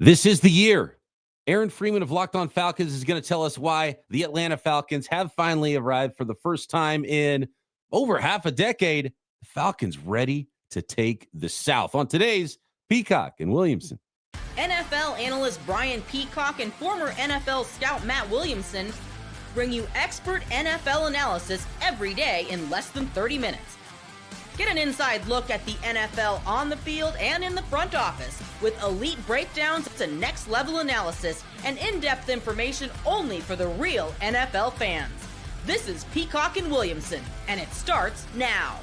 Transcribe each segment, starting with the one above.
This is the year. Aaron Freeman of Locked On Falcons is going to tell us why the Atlanta Falcons have finally arrived for the first time in over half a decade. The Falcons ready to take the South on today's Peacock and Williamson. NFL analyst Brian Peacock and former NFL scout Matt Williamson bring you expert NFL analysis every day in less than 30 minutes. Get an inside look at the NFL on the field and in the front office with elite breakdowns to next-level analysis and in-depth information only for the real NFL fans. This is Peacock and Williamson, and it starts now.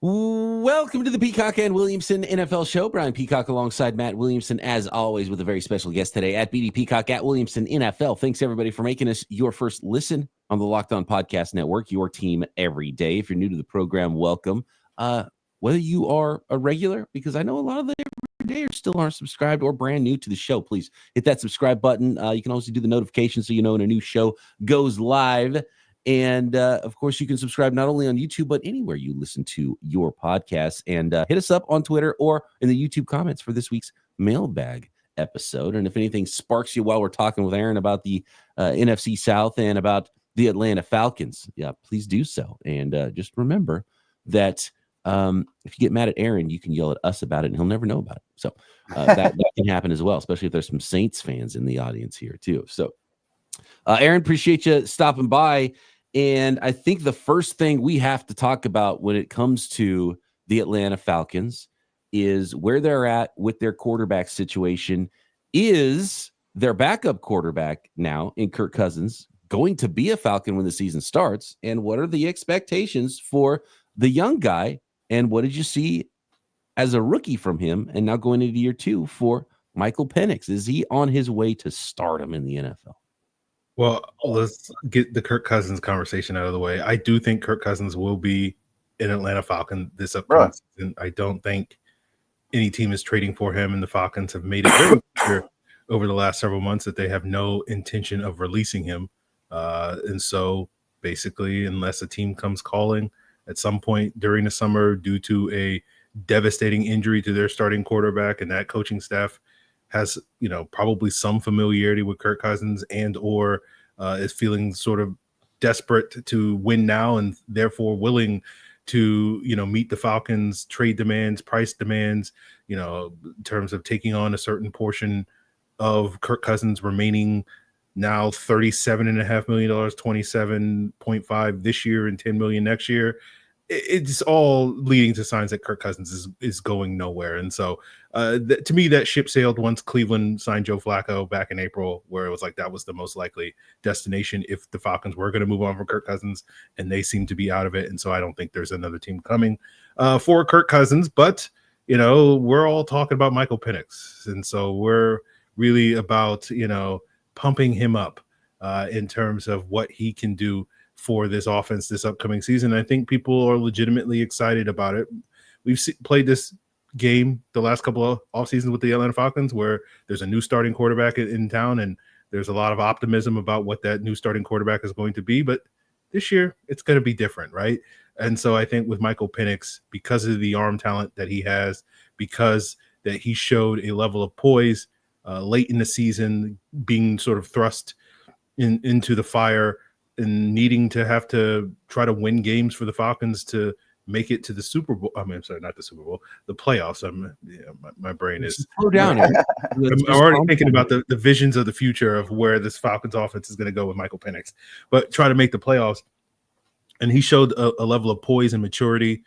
Welcome to the Peacock and Williamson NFL Show. Brian Peacock alongside Matt Williamson, as always, with a very special guest today at BD Peacock at Williamson NFL. Thanks, everybody, for making us your first listen on the Locked On Podcast Network, your team every day. If you're new to the program, welcome. Whether you are a regular, because I know a lot of the everydayers still aren't subscribed, or brand new to the show, please hit that subscribe button. You can also do the notifications so you know when a new show goes live. And, of course, you can subscribe not only on YouTube, but anywhere you listen to your podcasts. And hit us up on Twitter or in the YouTube comments for this week's mailbag episode. And if anything sparks you while we're talking with Aaron about the NFC South and about the Atlanta Falcons, yeah, please do so. And just remember that if you get mad at Aaron, you can yell at us about it, and he'll never know about it. So that can happen as well, especially if there's some Saints fans in the audience here, too. So, Aaron, appreciate you stopping by. And I think the first thing we have to talk about when it comes to the Atlanta Falcons is where they're at with their quarterback situation. Is their backup quarterback now in Kirk Cousins going to be a Falcon when the season starts? And what are the expectations for the young guy? And what did you see as a rookie from him? And now going into year two for Michael Penix. Is he on his way to stardom in the NFL? Well, let's get the Kirk Cousins conversation out of the way. I do think Kirk Cousins will be an Atlanta Falcon this upcoming season. I don't think any team is trading for him, and the Falcons have made it very clear over the last several months that they have no intention of releasing him. And so basically, unless a team comes calling at some point during the summer due to a devastating injury to their starting quarterback, and that coaching staff has, probably some familiarity with Kirk Cousins and or is feeling sort of desperate to win now and therefore willing to, meet the Falcons' trade demands, price demands, in terms of taking on a certain portion of Kirk Cousins' remaining now $37.5 million, 27.5 this year and $10 million next year. It's all leading to signs that Kirk Cousins is going nowhere. And so to me, that ship sailed once Cleveland signed Joe Flacco back in April, where it was like that was the most likely destination if the Falcons were going to move on from Kirk Cousins, and they seem to be out of it. And so I don't think there's another team coming for Kirk Cousins. But, we're all talking about Michael Penix. And so we're really about, pumping him up in terms of what he can do for this offense this upcoming season. I think people are legitimately excited about it. We've played this game the last couple of off seasons with the Atlanta Falcons, where there's a new starting quarterback in town, and there's a lot of optimism about what that new starting quarterback is going to be. But this year, it's going to be different, right? And so I think with Michael Penix, because of the arm talent that he has, because that he showed a level of poise late in the season, being sort of thrust into the fire and needing to have to try to win games for the Falcons to make it to the Super Bowl. I mean, I'm sorry, not the Super Bowl, the playoffs. My brain is slow down. I'm already thinking about the visions of the future of where this Falcons offense is going to go with Michael Penix, but try to make the playoffs. And he showed a level of poise and maturity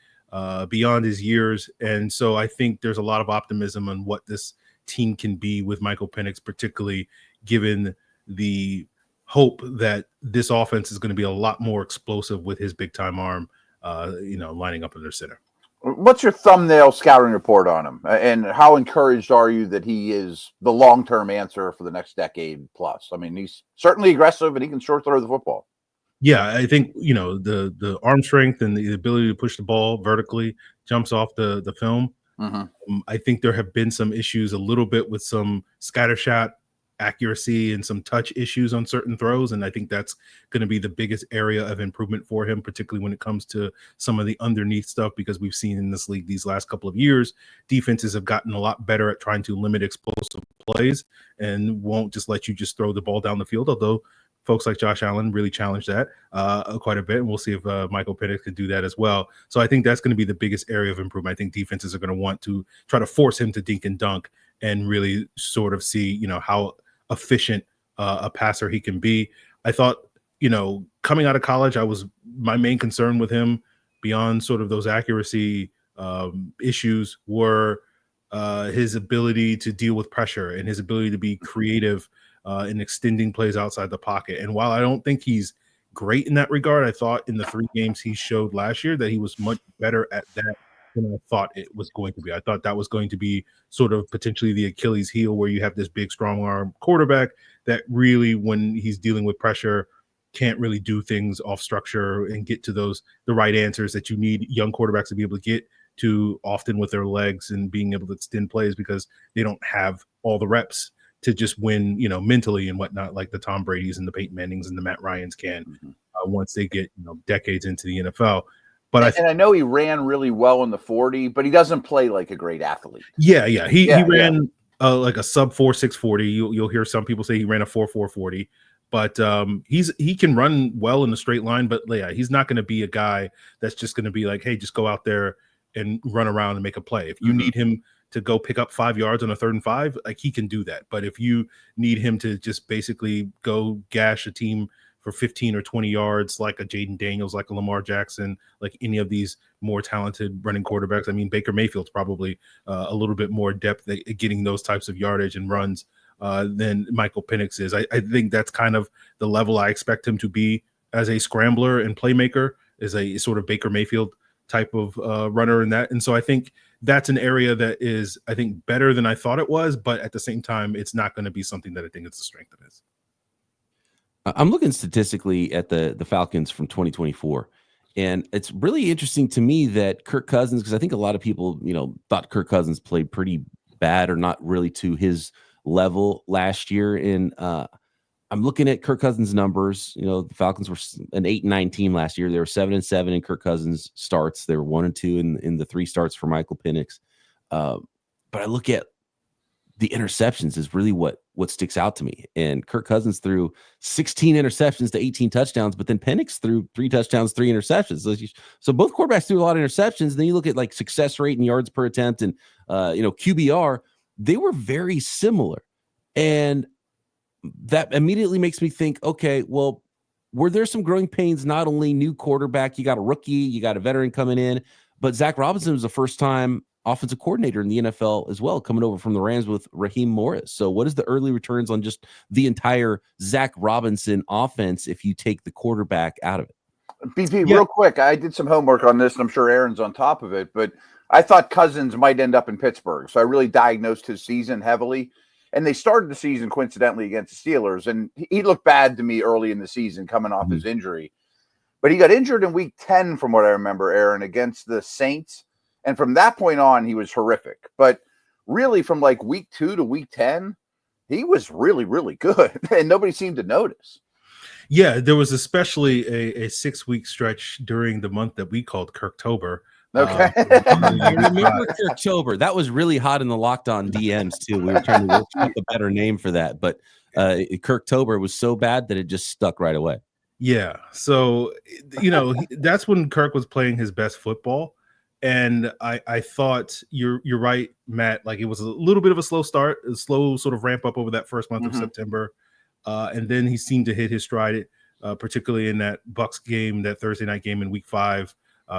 beyond his years. And so I think there's a lot of optimism on what this team can be with Michael Penix, particularly given the hope that this offense is going to be a lot more explosive with his big time arm, lining up in their center. What's your thumbnail scouting report on him? And how encouraged are you that he is the long-term answer for the next decade plus? I mean, he's certainly aggressive and he can short throw the football. Yeah, I think, the arm strength and the ability to push the ball vertically jumps off the film. Mm-hmm. I think there have been some issues a little bit with some scattershot accuracy and some touch issues on certain throws. And I think that's going to be the biggest area of improvement for him, particularly when it comes to some of the underneath stuff, because we've seen in this league these last couple of years, defenses have gotten a lot better at trying to limit explosive plays and won't just let you just throw the ball down the field. Although folks like Josh Allen really challenged that quite a bit. And we'll see if Michael Penix can do that as well. So I think that's going to be the biggest area of improvement. I think defenses are going to want to try to force him to dink and dunk and really sort of see, how efficient a passer he can be. I thought, coming out of college, my main concern with him beyond sort of those accuracy issues were his ability to deal with pressure and his ability to be creative in extending plays outside the pocket. And while I don't think he's great in that regard, I thought in the 3 games he showed last year that he was much better at that than I thought it was going to be. I thought that was going to be sort of potentially the Achilles heel, where you have this big, strong arm quarterback that really, when he's dealing with pressure, can't really do things off structure and get to the right answers that you need young quarterbacks to be able to get to often with their legs and being able to extend plays, because they don't have all the reps to just win, mentally and whatnot, like the Tom Brady's and the Peyton Mannings and the Matt Ryans can once they get, decades into the NFL. But I know he ran really well in the 40, but he doesn't play like a great athlete. Yeah. He ran like a sub 4.6 40. You'll hear some people say he ran a 4.4 40, but he can run well in the straight line. But yeah, he's not going to be a guy that's just going to be like, hey, just go out there and run around and make a play. If you need him to go pick up 5 yards on a 3rd and 5, like, he can do that. But if you need him to just basically go gash a team for 15 or 20 yards, like a Jaden Daniels, like a Lamar Jackson, like any of these more talented running quarterbacks. I mean, Baker Mayfield's probably a little bit more depth at getting those types of yardage and runs than Michael Penix is. I think that's kind of the level I expect him to be as a scrambler and playmaker, is a sort of Baker Mayfield type of runner in that. And so I think that's an area that is, I think, better than I thought it was, but at the same time, it's not going to be something that I think it's a strength of his. I'm looking statistically at the Falcons from 2024, and it's really interesting to me that Kirk Cousins, because I think a lot of people, thought Kirk Cousins played pretty bad or not really to his level last year. And I'm looking at Kirk Cousins' numbers. The Falcons were an 8-9 team last year. They were 7-7 in Kirk Cousins starts. They were 1-2 in the 3 starts for Michael Penix. But I look at the interceptions is really what sticks out to me. And Kirk Cousins threw 16 interceptions to 18 touchdowns, but then Penix threw 3 touchdowns, 3 interceptions. So both quarterbacks threw a lot of interceptions. And then you look at like success rate and yards per attempt and QBR, they were very similar. And that immediately makes me think, okay, well, were there some growing pains? Not only new quarterback, you got a rookie, you got a veteran coming in, but Zach Robinson was the first time offensive coordinator in the NFL as well, coming over from the Rams with Raheem Morris. So what is the early returns on just the entire Zach Robinson offense if you take the quarterback out of it? BP, real quick, I did some homework on this, and I'm sure Aaron's on top of it, but I thought Cousins might end up in Pittsburgh. So I really diagnosed his season heavily. And they started the season coincidentally against the Steelers. And he looked bad to me early in the season coming off his injury. But he got injured in week 10, from what I remember, Aaron, against the Saints. And from that point on, he was horrific. But really, from like week 2 to week 10, he was really, really good. And nobody seemed to notice. Yeah, there was especially a 6-week stretch during the month that we called Kirktober. Okay. I remember Kirktober. That was really hot in the Locked On DMs too. We were trying to work up a better name for that, but Kirktober was so bad that it just stuck right away. Yeah. So, that's when Kirk was playing his best football. And I thought you're right, Matt. Like, it was a little bit of a slow start, a slow sort of ramp up over that first month of September. And then he seemed to hit his stride, particularly in that Bucs game, that Thursday night game in week 5.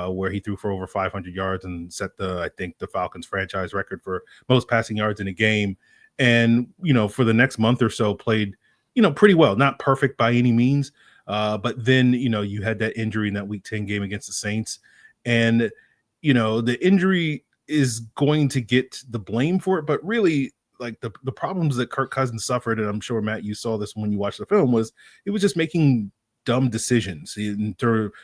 Where he threw for over 500 yards and set I think the Falcons franchise record for most passing yards in a game. And, for the next month or so played, pretty well, not perfect by any means. But then, you had that injury in that week 10 game against the Saints. And, the injury is going to get the blame for it. But really, like the problems that Kirk Cousins suffered, and I'm sure, Matt, you saw this when you watched the film, was it was just making dumb decisions,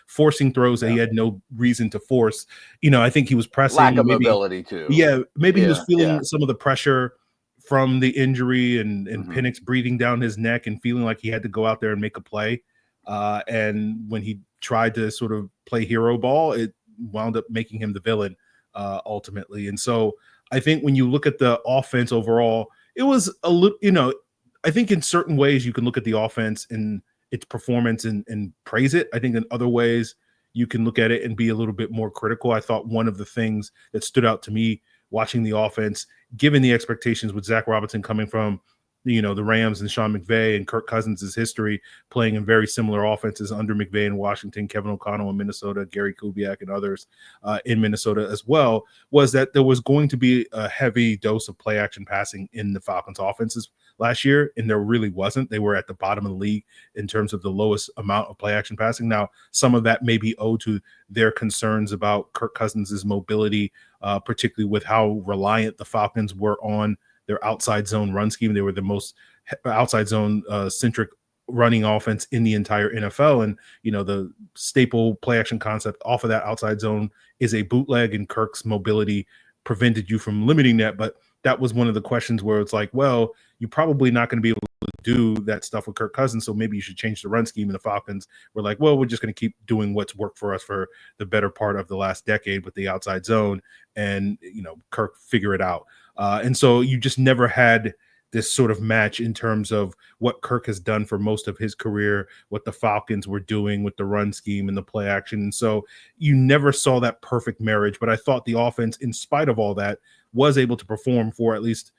forcing throws that he had no reason to force. I think he was pressing. Lack of mobility too. Yeah, maybe he was feeling some of the pressure from the injury and Penix breathing down his neck and feeling like he had to go out there and make a play. And when he tried to sort of play hero ball, it wound up making him the villain ultimately. And so I think when you look at the offense overall, it was a little, I think in certain ways you can look at the offense and its performance and praise it. I think in other ways you can look at it and be a little bit more critical. I thought one of the things that stood out to me watching the offense, given the expectations with Zach Robinson coming from, the Rams and Sean McVay and Kirk Cousins' history playing in very similar offenses under McVay in Washington, Kevin O'Connell in Minnesota, Gary Kubiak and others in Minnesota as well, was that there was going to be a heavy dose of play action passing in the Falcons offenses last year, and there really wasn't. They were at the bottom of the league in terms of the lowest amount of play action passing. Now, some of that may be owed to their concerns about Kirk Cousins' mobility, particularly with how reliant the Falcons were on their outside zone run scheme. They were the most outside zone centric running offense in the entire NFL. And, the staple play action concept off of that outside zone is a bootleg, and Kirk's mobility prevented you from limiting that. But that was one of the questions where it's like, well, you're probably not going to be able to do that stuff with Kirk Cousins, so maybe you should change the run scheme. And the Falcons were like, well, we're just going to keep doing what's worked for us for the better part of the last decade with the outside zone, and, Kirk figure it out. And so you just never had this sort of match in terms of what Kirk has done for most of his career, what the Falcons were doing with the run scheme and the play action. And so you never saw that perfect marriage. But I thought the offense, in spite of all that, was able to perform for at least,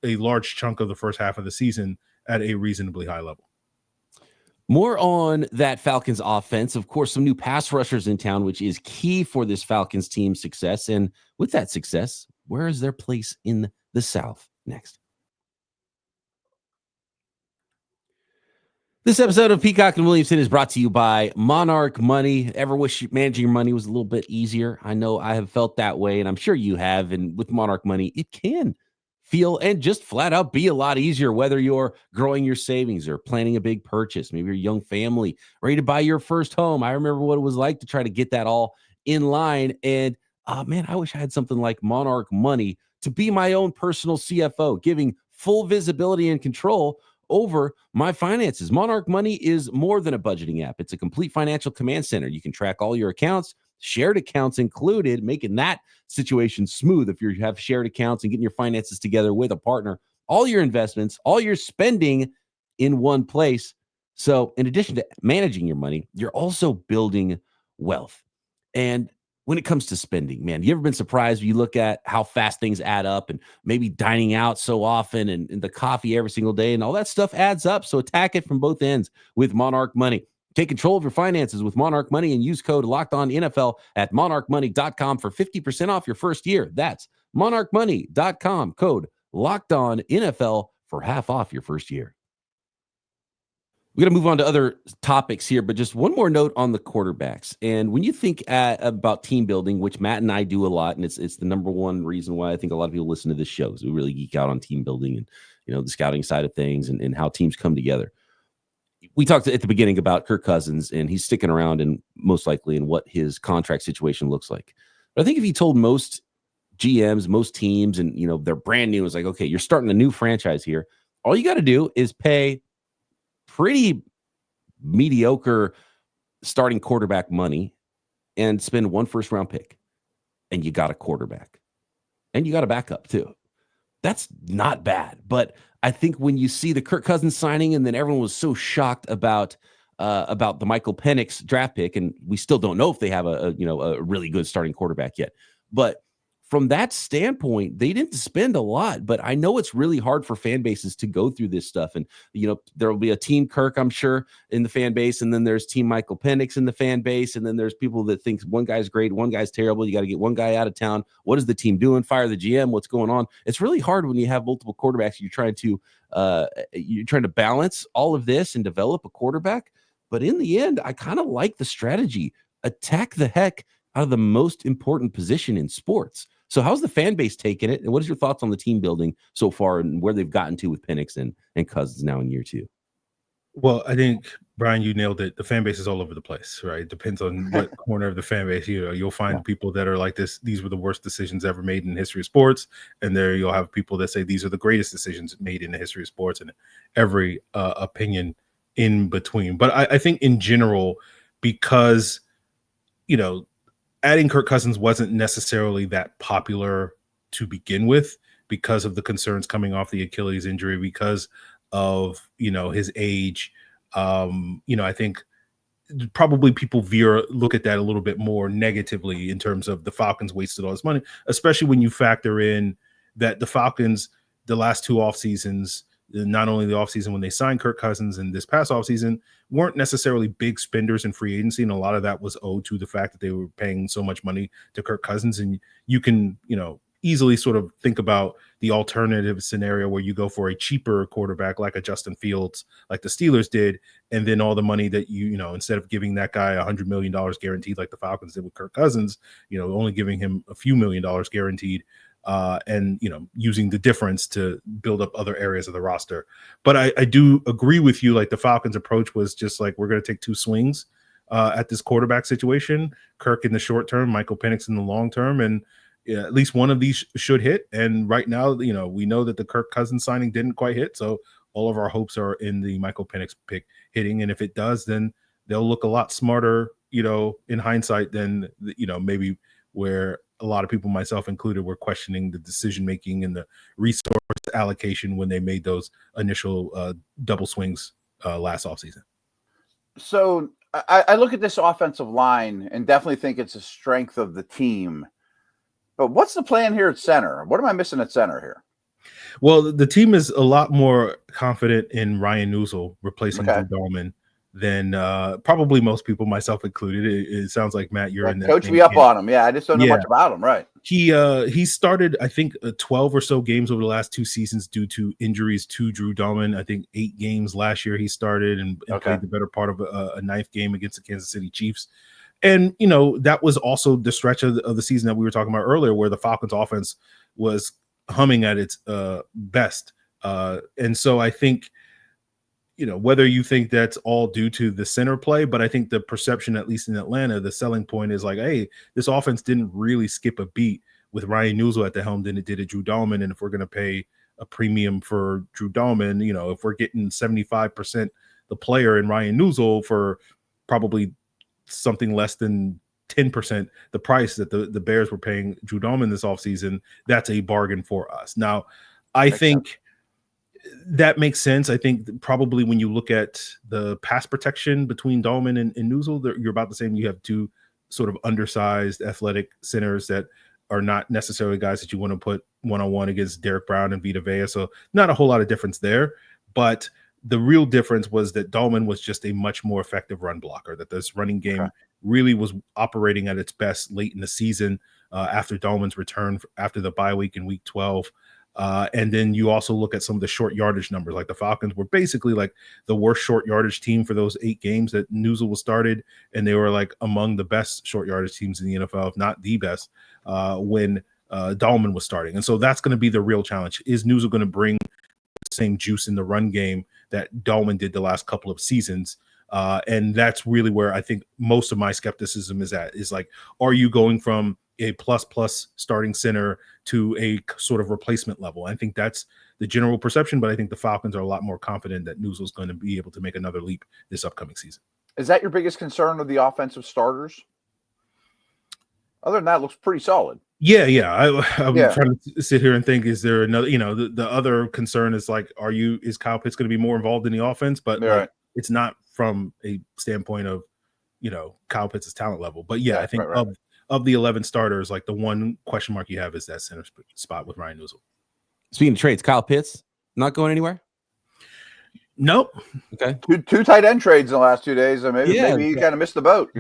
a large chunk of the first half of the season at a reasonably high level. More on that Falcons offense. Of course, some new pass rushers in town, which is key for this Falcons team's success. And with that success, where is their place in the South next? This episode of Peacock and Williamson is brought to you by Monarch Money. Ever wish managing your money was a little bit easier? I know I have felt that way, and I'm sure you have. And with Monarch Money, it can feel and just flat out be a lot easier, whether you're growing your savings or planning a big purchase. Maybe you're a young family ready to buy your first home. I remember what it was like to try to get that all in line. And man, I wish I had something like Monarch Money to be my own personal CFO, giving full visibility and control over my finances. Monarch Money is more than a budgeting app. It's a complete financial command center. You can track all your accounts, shared accounts included, making that situation smooth if you have shared accounts and getting your finances together with a partner. All your investments, all your spending in one place. So in addition to managing your money, you're also building wealth. And when it comes to spending, man, you ever been surprised when you look at how fast things add up, and maybe dining out so often and the coffee every single day and all that stuff adds up? So attack it from both ends with Monarch Money. Take control of your finances with Monarch Money and use code LOCKEDONNFL at monarchmoney.com for 50% off your first year. That's monarchmoney.com, code LOCKEDONNFL for half off your first year. We're going to move on to other topics here, but just one more note on the quarterbacks. And when you think about team building, which Matt and I do a lot, and it's the number one reason why I think a lot of people listen to this show, is we really geek out on team building and, the scouting side of things and how teams come together. We talked at the beginning about Kirk Cousins, and he's sticking around and most likely in what his contract situation looks like. But I think if you told most GMs, most teams, and, they're brand new, it's like, okay, you're starting a new franchise here. All you got to do is pay pretty mediocre starting quarterback money and spend one first round pick, and you got a quarterback and you got a backup too. That's not bad. But I think when you see the Kirk Cousins signing, and then everyone was so shocked about the Michael Penix draft pick, and we still don't know if they have a really good starting quarterback yet. But from that standpoint, they didn't spend a lot, but I know it's really hard for fan bases to go through this stuff. And, there will be a team Kirk, I'm sure, in the fan base. And then there's team Michael Penix in the fan base. And then there's people that think one guy's great, one guy's terrible. You got to get one guy out of town. What is the team doing? Fire the GM. What's going on? It's really hard when you have multiple quarterbacks. You're trying to balance all of this and develop a quarterback. But in the end, I kind of like the strategy. Attack the heck out of the most important position in sports. So how's the fan base taking it? And what is your thoughts on the team building so far and where they've gotten to with Penix and Cousins now in year two? Well, I think, Brian, you nailed it. The fan base is all over the place, right? It depends on what corner of the fan base. You'll find people that are like this. These were the worst decisions ever made in the history of sports, and there you'll have people that say these are the greatest decisions made in the history of sports, and every opinion in between. But I think in general, because adding Kirk Cousins wasn't necessarily that popular to begin with, because of the concerns coming off the Achilles injury, because of his age. I think probably people look at that a little bit more negatively in terms of the Falcons wasted all this money, especially when you factor in that the Falcons, the last two off seasons, not only the offseason when they signed Kirk Cousins and this past offseason, weren't necessarily big spenders in free agency. And a lot of that was owed to the fact that they were paying so much money to Kirk Cousins. And you can, easily sort of think about the alternative scenario where you go for a cheaper quarterback like a Justin Fields, like the Steelers did, and then all the money that instead of giving that guy $100 million guaranteed like the Falcons did with Kirk Cousins, only giving him a few $1 million guaranteed, and using the difference to build up other areas of the roster. But I do agree with you, like the Falcons approach was just like, we're going to take two swings at this quarterback situation, Kirk in the short term, Michael Penix in the long term, and at least one of these should hit. And right now, we know that the Kirk Cousins signing didn't quite hit. So all of our hopes are in the Michael Penix pick hitting. And if it does, then they'll look a lot smarter, in hindsight than, maybe where a lot of people, myself included, were questioning the decision-making and the resource allocation when they made those initial double swings last offseason. So I look at this offensive line and definitely think it's a strength of the team. But what's the plan here at center? What am I missing at center here? Well, the team is a lot more confident in Ryan Nuzul replacing Drew Dalman than probably most people, myself included. It sounds like, Matt, you're in that. Coach me up on him. Yeah, I just don't know much about him. Right. He started, I think, 12 or so games over the last two seasons due to injuries to Drew Dalman. I think 8 games last year he started and played the better part of a 9th game against the Kansas City Chiefs. And, that was also the stretch of the season that we were talking about earlier, where the Falcons offense was humming at its best. And so I think, whether you think that's all due to the center play, but I think the perception, at least in Atlanta, the selling point is like, hey, this offense didn't really skip a beat with Ryan Nuzul at the helm than it did at Drew Dalman. And if we're going to pay a premium for Drew Dalman, if we're getting 75% the player in Ryan Nuzul for probably something less than 10% the price that the Bears were paying Drew Dalman this offseason, that's a bargain for us. Now, I think that makes sense. I think probably when you look at the pass protection between Dalman and Nuzul, you're about the same. You have two sort of undersized athletic centers that are not necessarily guys that you want to put one-on-one against Derek Brown and Vita Vea. So not a whole lot of difference there, but the real difference was that Dalman was just a much more effective run blocker, that this running game really was operating at its best late in the season after Dalman's return after the bye week in week 12. And then you also look at some of the short yardage numbers. Like the Falcons were basically like the worst short yardage team for those 8 games that Nuzul was started. And they were like among the best short yardage teams in the NFL, if not the best, when Dalman was starting. And so that's going to be the real challenge. Is Nuzul going to bring the same juice in the run game that Dalman did the last couple of seasons? And that's really where I think most of my skepticism is at, is like, are you going from a plus starting center to a sort of replacement level? I think that's the general perception, but I think the Falcons are a lot more confident that Nuzul's going to be able to make another leap this upcoming season. Is that your biggest concern of the offensive starters? Other than that, it looks pretty solid. Yeah. I'm trying to sit here and think, is there another, the other concern is like, is Kyle Pitts going to be more involved in the offense? But like, it's not from a standpoint of, Kyle Pitts' talent level. But I think of the 11 starters, like the one question mark you have is that center spot with Ryan Nuzul. Speaking of trades, Kyle Pitts not going anywhere? Nope. Okay. Two tight end trades in the last 2 days. And maybe he kind of missed the boat.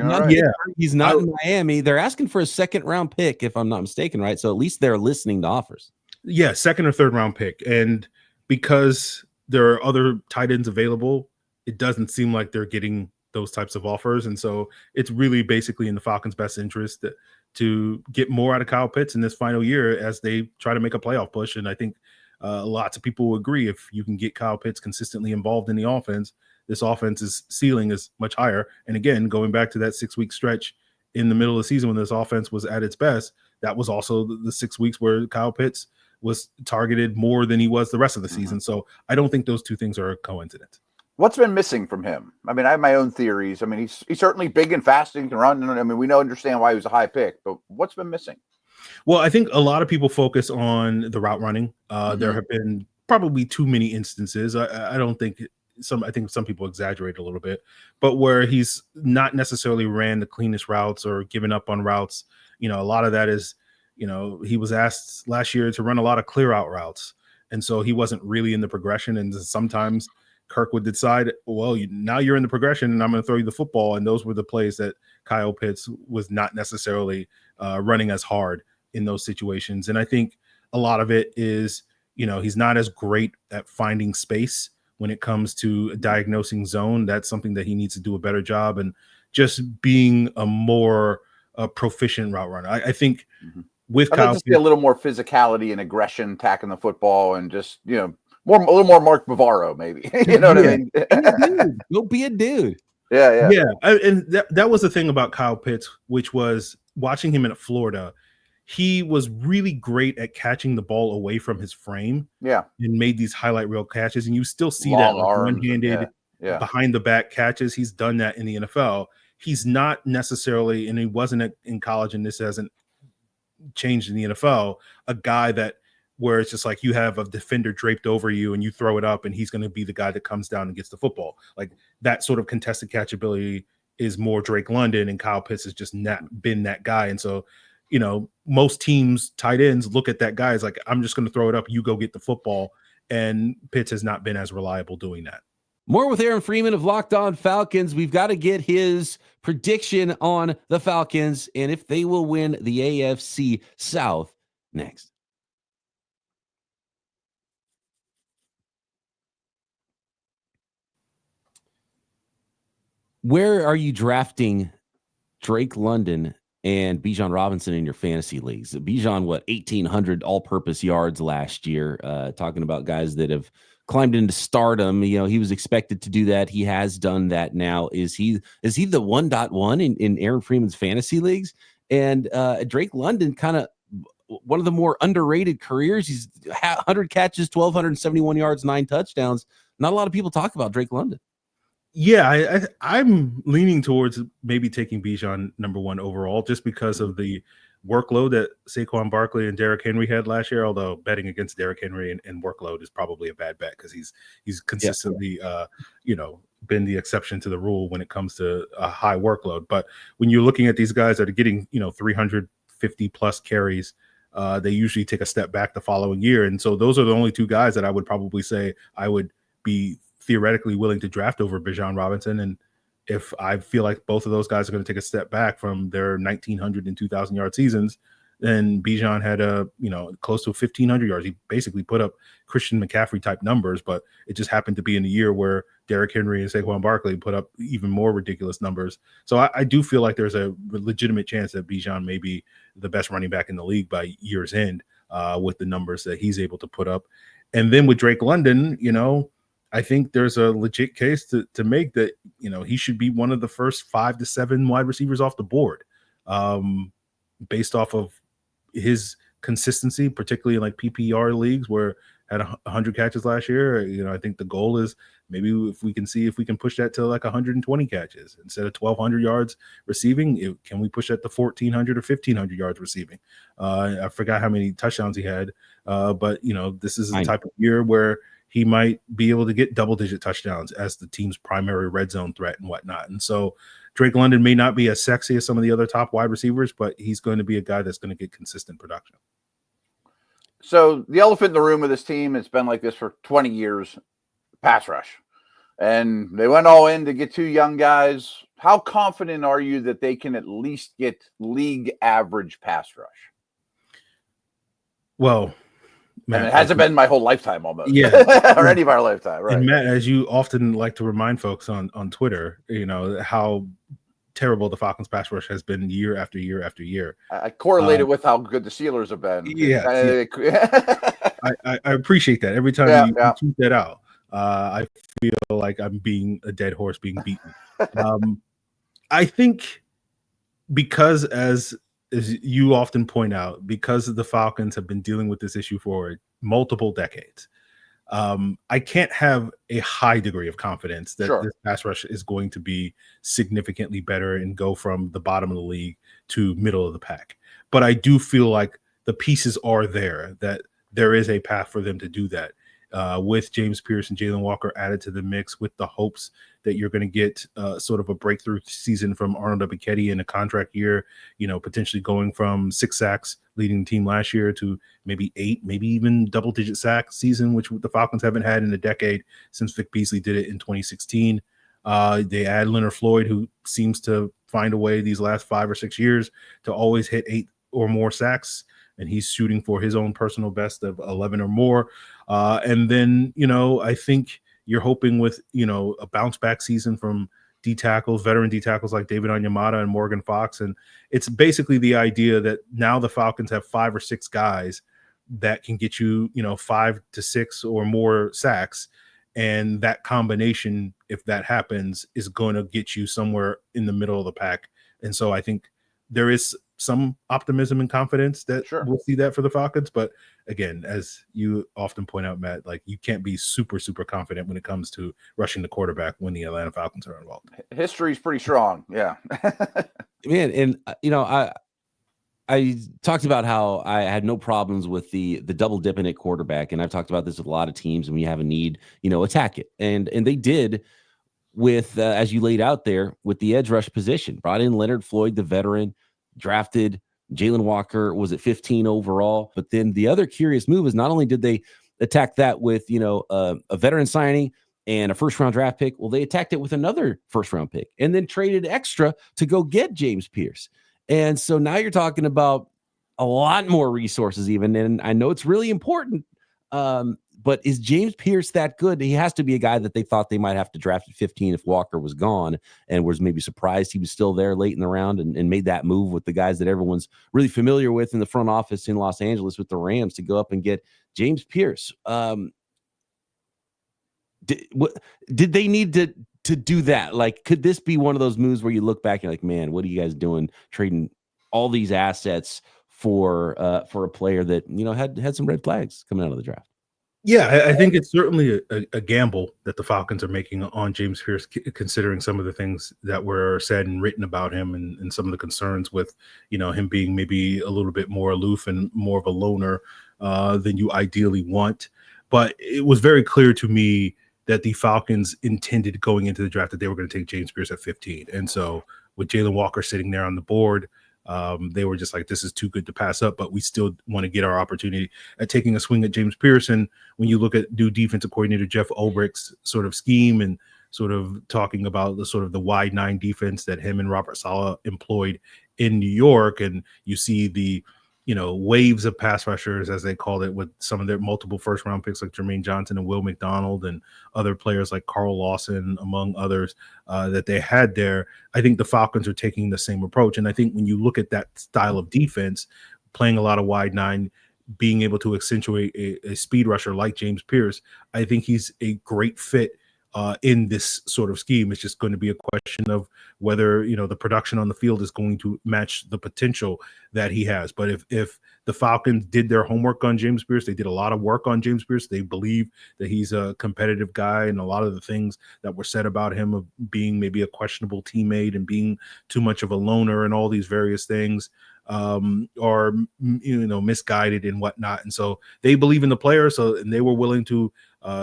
He's not in Miami. They're asking for a 2nd round pick, if I'm not mistaken, right? So at least they're listening to offers. Yeah, 2nd or 3rd round pick. And because there are other tight ends available, it doesn't seem like they're getting those types of offers. And so it's really basically in the Falcons' best interest to get more out of Kyle Pitts in this final year as they try to make a playoff push. And I think lots of people will agree, if you can get Kyle Pitts consistently involved in the offense, this offense's ceiling is much higher. And again, going back to that 6-week stretch in the middle of the season when this offense was at its best, that was also the 6 weeks where Kyle Pitts was targeted more than he was the rest of the season. So I don't think those two things are a coincidence. What's been missing from him? I mean, I have my own theories. I mean, he's certainly big and fast and can run. I mean, we understand why he was a high pick, but what's been missing? Well, I think a lot of people focus on the route running. There have been probably too many instances. I don't think I think some people exaggerate a little bit, but where he's not necessarily ran the cleanest routes or given up on routes. A lot of that is, he was asked last year to run a lot of clear out routes. And so he wasn't really in the progression. And sometimes Kirk would decide, well, now you're in the progression and I'm going to throw you the football. And those were the plays that Kyle Pitts was not necessarily running as hard in those situations. And I think a lot of it is, he's not as great at finding space when it comes to diagnosing zone. That's something that he needs to do a better job, and just being a more proficient route runner. I think with Kyle, just be a little more physicality and aggression, attacking the football, and just a little more Mark Bavaro, maybe. You know what I mean? Go be a dude. Yeah. And that was the thing about Kyle Pitts, which was watching him in Florida. He was really great at catching the ball away from his frame. Yeah. And made these highlight reel catches. And you still see long that one-handed behind the back catches. He's done that in the NFL. He's not necessarily, and he wasn't in college, and this hasn't changed in the NFL, a guy that where it's just like you have a defender draped over you and you throw it up and he's going to be the guy that comes down and gets the football. Like that sort of contested catchability is more Drake London, and Kyle Pitts has just not been that guy. And so, most teams, tight ends, look at that guy as like, I'm just going to throw it up, you go get the football. And Pitts has not been as reliable doing that. More with Aaron Freeman of Locked On Falcons. We've got to get his prediction on the Falcons and if they will win the AFC South next. Where are you drafting Drake London and Bijan Robinson in your fantasy leagues? Bijan, 1,800 all-purpose yards last year, talking about guys that have climbed into stardom. He was expected to do that. He has done that now. Is he the 1.1 in Aaron Freeman's fantasy leagues? And Drake London, kind of one of the more underrated careers. He's 100 catches, 1,271 yards, 9 touchdowns. Not a lot of people talk about Drake London. Yeah, I'm leaning towards maybe taking Bijan number 1 overall, just because of the workload that Saquon Barkley and Derrick Henry had last year. Although betting against Derrick Henry and workload is probably a bad bet because he's consistently been the exception to the rule when it comes to a high workload. But when you're looking at these guys that are getting 350 plus carries, they usually take a step back the following year. And so those are the only two guys that I would probably say I would be theoretically willing to draft over Bijan Robinson. And if I feel like both of those guys are going to take a step back from their 1,900 and 2,000 yard seasons, then Bijan had close to 1,500 yards. He basically put up Christian McCaffrey type numbers, but it just happened to be in a year where Derrick Henry and Saquon Barkley put up even more ridiculous numbers. So I do feel like there's a legitimate chance that Bijan may be the best running back in the league by year's end with the numbers that he's able to put up. And then with Drake London, I think there's a legit case to make that, he should be one of the first 5 to 7 wide receivers off the board, based off of his consistency, particularly in like PPR leagues where had 100 catches last year. I think the goal is maybe if we can push that to like 120 catches instead of 1,200 yards receiving. Can we push that to 1,400 or 1,500 yards receiving? I forgot how many touchdowns he had, but this is the type of year where he might be able to get double-digit touchdowns as the team's primary red zone threat and whatnot. And so Drake London may not be as sexy as some of the other top wide receivers, but he's going to be a guy that's going to get consistent production. So the elephant in the room of this team, it's been like this for 20 years, pass rush. And they went all in to get 2 young guys. How confident are you that they can at least get league average pass rush? Well, Matt, and it hasn't been my whole lifetime almost. Yeah. Or any of our lifetime, right? And Matt, as you often like to remind folks on Twitter, how terrible the Falcons pass rush has been year after year after year. I correlate it with how good the Steelers have been. Yeah. I appreciate that every time you tweet that out. I feel like I'm being a dead horse being beaten. I think because as you often point out, because the Falcons have been dealing with this issue for multiple decades, I can't have a high degree of confidence that this pass rush is going to be significantly better and go from the bottom of the league to middle of the pack. But I do feel like the pieces are there, that there is a path for them to do that. With James Pierce and Jalen Walker added to the mix, with the hopes that you're going to get sort of a breakthrough season from Arnold Ebiketie in a contract year, potentially going from 6 sacks leading the team last year to maybe 8, maybe even double-digit sack season, which the Falcons haven't had in a decade since Vic Beasley did it in 2016. They add Leonard Floyd, who seems to find a way these last 5 or 6 years to always hit 8 or more sacks, and he's shooting for his own personal best of 11 or more. And then, I think you're hoping with, a bounce back season from D tackles, veteran D tackles like David Onyemata and Morgan Fox. And it's basically the idea that now the Falcons have 5 or 6 guys that can get you, 5 to 6 or more sacks. And that combination, if that happens, is going to get you somewhere in the middle of the pack. And so I think there is some optimism and confidence that we'll see that for the Falcons. But again, as you often point out, Matt, like, you can't be super, super confident when it comes to rushing the quarterback when the Atlanta Falcons are involved. History's pretty strong. Yeah. Man. And, I talked about how I had no problems with the double dipping at quarterback. And I've talked about this with a lot of teams, and when you have a need, attack it. And they did with, as you laid out there, with the edge rush position, brought in Leonard Floyd, the veteran, drafted Jalen Walker, was at 15 overall. But then the other curious move is not only did they attack that with, a veteran signing and a first-round draft pick, well, they attacked it with another first-round pick and then traded extra to go get James Pierce. And so now you're talking about a lot more resources even. And I know it's really important, but is James Pierce that good? He has to be a guy that they thought they might have to draft at 15 if Walker was gone, and was maybe surprised he was still there late in the round and made that move with the guys that everyone's really familiar with in the front office in Los Angeles with the Rams to go up and get James Pierce. Did they need to do that? Like, could this be one of those moves where you look back and you're like, man, what are you guys doing trading all these assets for a player that, had some red flags coming out of the draft? Yeah, I think it's certainly a gamble that the Falcons are making on James Pierce, considering some of the things that were said and written about him, and some of the concerns with, him being maybe a little bit more aloof and more of a loner than you ideally want. But it was very clear to me that the Falcons intended going into the draft that they were going to take James Pierce at 15. And so with Jalen Walker sitting there on the board, they were just like, this is too good to pass up, but we still want to get our opportunity at taking a swing at James Pierce. And when you look at new defensive coordinator Jeff Ulbricht's sort of scheme, and sort of talking about the wide 9 defense that him and Robert Saleh employed in New York, and you see the waves of pass rushers, as they called it, with some of their multiple first round picks like Jermaine Johnson and Will McDonald and other players like Carl Lawson, among others, that they had there. I think the Falcons are taking the same approach. And I think when you look at that style of defense, playing a lot of wide 9, being able to accentuate a speed rusher like James Pierce, I think he's a great fit in this sort of scheme. It's just going to be a question of whether, the production on the field is going to match the potential that he has. But if the Falcons did their homework on James Pierce, they did a lot of work on James Pierce, they believe that he's a competitive guy, and a lot of the things that were said about him of being maybe a questionable teammate and being too much of a loner and all these various things are misguided and whatnot. And so they believe in the player, and they were willing to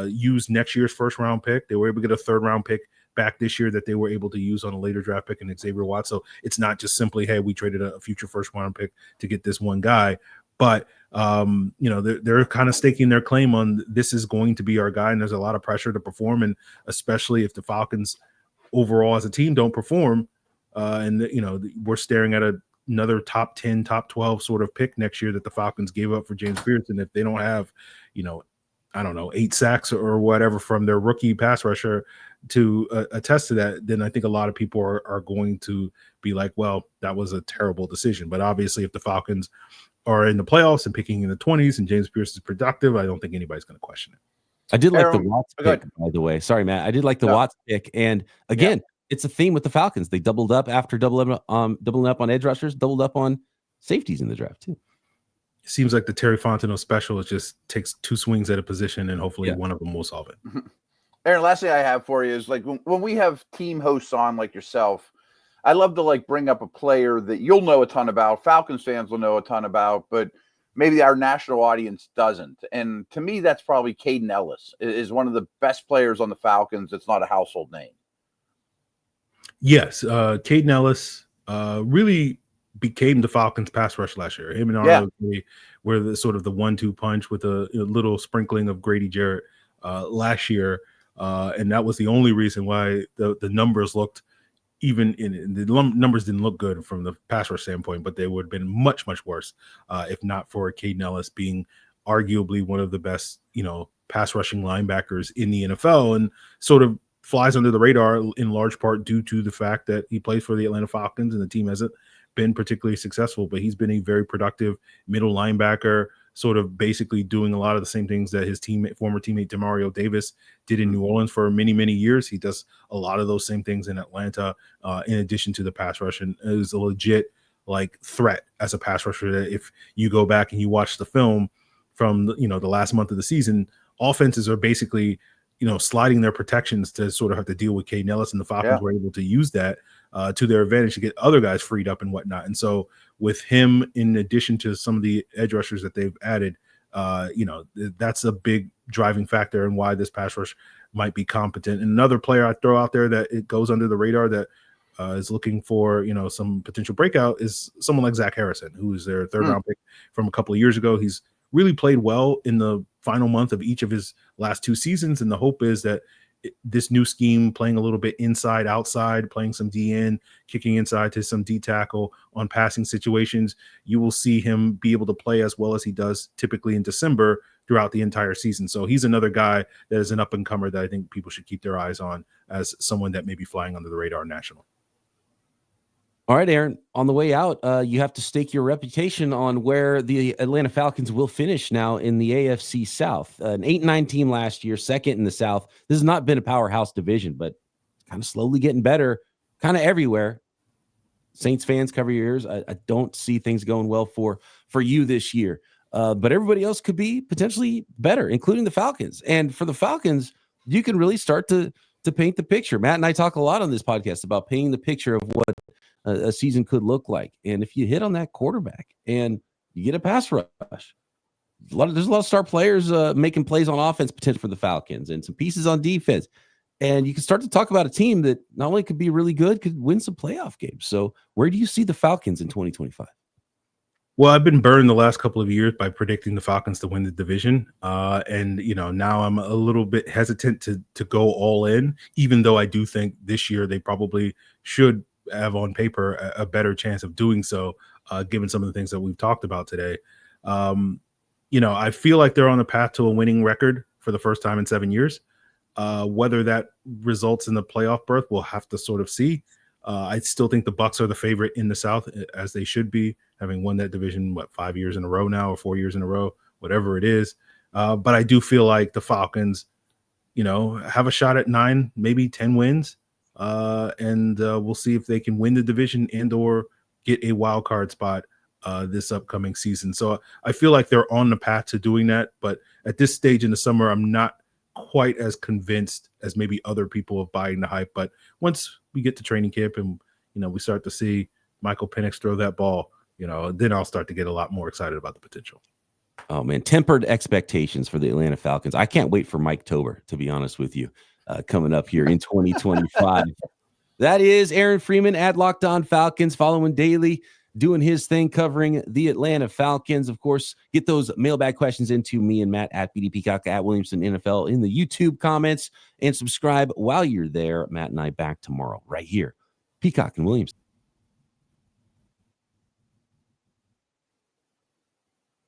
use next year's first round pick. They were able to get a third round pick back this year that they were able to use on a later draft pick in Xavier Watts. So it's not just simply, hey, we traded a future first round pick to get this one guy, but they're kind of staking their claim on, this is going to be our guy, and there's a lot of pressure to perform. And especially if the Falcons overall as a team don't perform, we're staring at another top 10, top 12 sort of pick next year that the Falcons gave up for James Pierce. And if they don't have, 8 sacks or whatever from their rookie pass rusher to attest to that, then I think a lot of people are going to be like, well, that was a terrible decision. But obviously, if the Falcons are in the playoffs and picking in the 20s and James Pierce is productive, I don't think anybody's going to question it. I did like the Aaron, Watts go ahead. pick, by the way. Sorry, Matt. I did like the No. Watts pick. And again, it's a theme with the Falcons. They doubled up after doubling up on edge rushers, doubled up on safeties in the draft too. It seems like the Terry Fontenot special, it just takes 2 swings at a position and hopefully one of them will solve it. Aaron, last thing I have for you is like when we have team hosts on like yourself, I love to like bring up a player that you'll know a ton about, Falcons fans will know a ton about, but maybe our national audience doesn't. And to me, that's probably Caden Ellis is one of the best players on the Falcons. It's not a household name. Yes. Caden Ellis really became the Falcons pass rush last year. Him and Arnold were the sort of the 1-2 punch with a little sprinkling of Grady Jarrett last year. And that was the only reason why the numbers looked even in the numbers didn't look good from the pass rush standpoint, but they would have been much, much worse if not for Caden Ellis being arguably one of the best, pass rushing linebackers in the NFL, and sort of flies under the radar in large part due to the fact that he plays for the Atlanta Falcons and the team hasn't been particularly successful, but he's been a very productive middle linebacker, sort of basically doing a lot of the same things that his former teammate Demario Davis did in New Orleans for many, many years. He does a lot of those same things in Atlanta, in addition to the pass rush, and is a legit threat as a pass rusher. That if you go back and you watch the film from the last month of the season, offenses are basically sliding their protections to sort of have to deal with Caden Ellis, and the Falcons were able to use that to their advantage to get other guys freed up and whatnot. And so with him, in addition to some of the edge rushers that they've added, that's a big driving factor in why this pass rush might be competent. And another player I throw out there that it goes under the radar that is looking for, some potential breakout is someone like Zach Harrison, who is their third round pick from a couple of years ago. He's really played well in the final month of each of his last 2 seasons. And the hope is that this new scheme, playing a little bit inside, outside, playing some DN, kicking inside to some D tackle on passing situations, you will see him be able to play as well as he does typically in December throughout the entire season. So he's another guy that is an up and comer that I think people should keep their eyes on as someone that may be flying under the radar national. All right, Aaron, on the way out, you have to stake your reputation on where the Atlanta Falcons will finish now in the AFC South. An 8-9 team last year, second in the South. This has not been a powerhouse division, but kind of slowly getting better, kind of everywhere. Saints fans, cover your ears. I don't see things going well for you this year, but everybody else could be potentially better, including the Falcons. And for the Falcons, you can really start to paint the picture. Matt and I talk a lot on this podcast about painting the picture of what a season could look like. And if you hit on that quarterback and you get a pass rush, there's a lot of star players making plays on offense potential for the Falcons and some pieces on defense. And you can start to talk about a team that not only could be really good, could win some playoff games. So where do you see the Falcons in 2025? Well, I've been burned the last couple of years by predicting the Falcons to win the division. And now I'm a little bit hesitant to go all in, even though I do think this year they probably should have on paper a better chance of doing so, given some of the things that we've talked about today. I feel like they're on the path to a winning record for the first time in 7 years. Whether that results in the playoff berth, we'll have to sort of see. I still think the Bucs are the favorite in the South, as they should be, having won that division, 5 years in a row now, or 4 years in a row, whatever it is. But I do feel like the Falcons, have a shot at 9, maybe 10 wins. And we'll see if they can win the division and or get a wild card spot this upcoming season. So I feel like they're on the path to doing that. But at this stage in the summer, I'm not quite as convinced as maybe other people of buying the hype. But once we get to training camp and, we start to see Michael Penix throw that ball, then I'll start to get a lot more excited about the potential. Oh, man, tempered expectations for the Atlanta Falcons. I can't wait for Mike Tober, to be honest with you. Coming up here in 2025. That is Aaron Freeman at Locked On Falcons, following daily, doing his thing, covering the Atlanta Falcons. Of course, get those mailbag questions into me and Matt at BD Peacock at Williamson NFL in the YouTube comments, and subscribe while you're there. Matt and I back tomorrow right here. Peacock and Williamson.